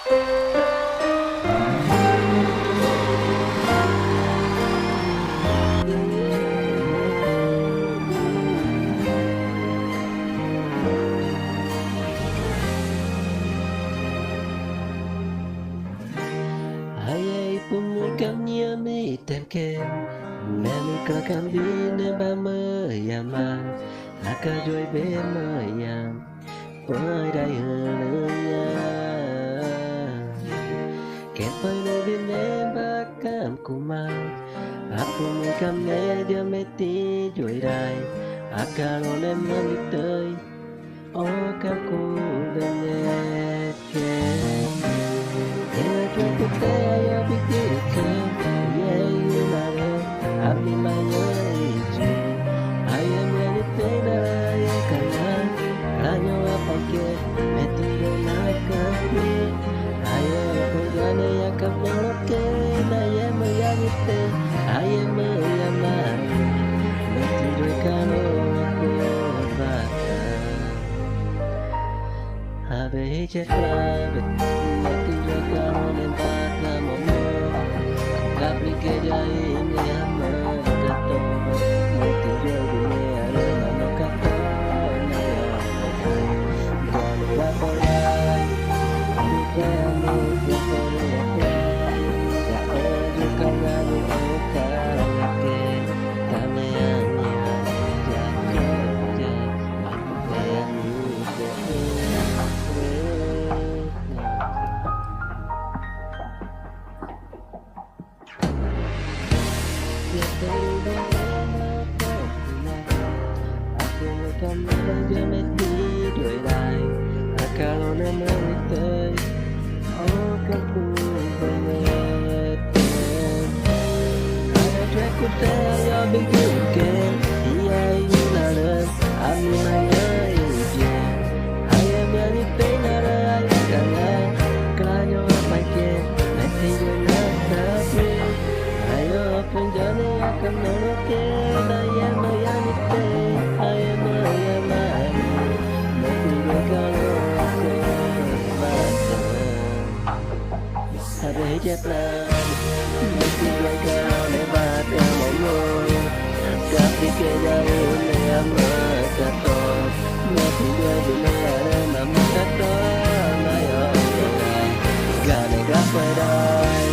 Ai pun kami mi temke Nani ka kambi ne ba mơ yaman Aka joy be mơ yam Poi dai hơ ya Ken poi ne bi ne ba kam kumang Aku mi kam ne dia meti joy dai Aka lo ne mơ mi tơi O ka ku de ne ke Habe cek labet, mati jaga onen patna momo, kapri kejai ini hama kato, mati jaga ne ada nama kato, naya ganu bakolai, duka mu duka ya oju kanganu okarake, kameanya jaga Kamu meti đuổi đài kalau nama tơi oh kamu banget ada trackku teryo bikin ke iya yunaran ami maya ije ayam yang penara ayakala kelanyo apa ke meti jual tapi ayo penjane akan noloke daya mayanite ayam Habe cek labet, mati jaga onen patna momo, kapri kejai ini hama kato, mati jaga ne ada nama kato, naya gane gapadai,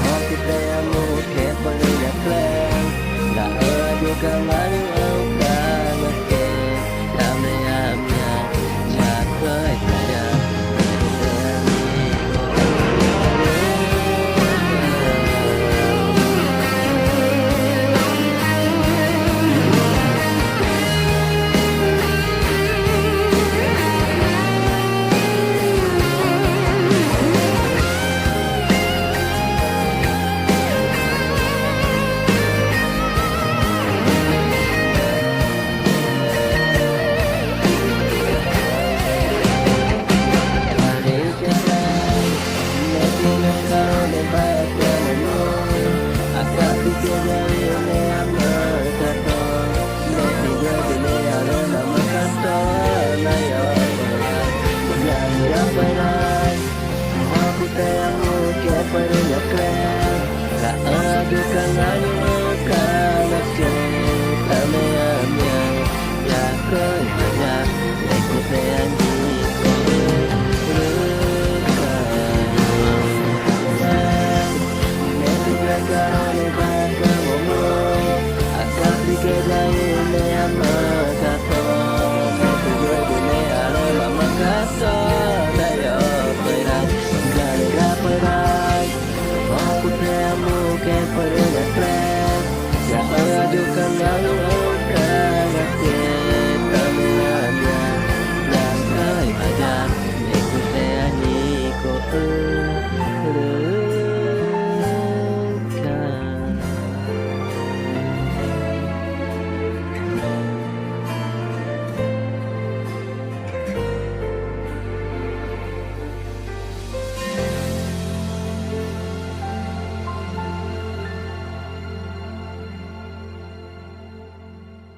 hati teamu kepada yaklan, la aju kamari au ke, kame amnya jaga kaya. Aku tengok ke pada nyakran, tak ada kangen.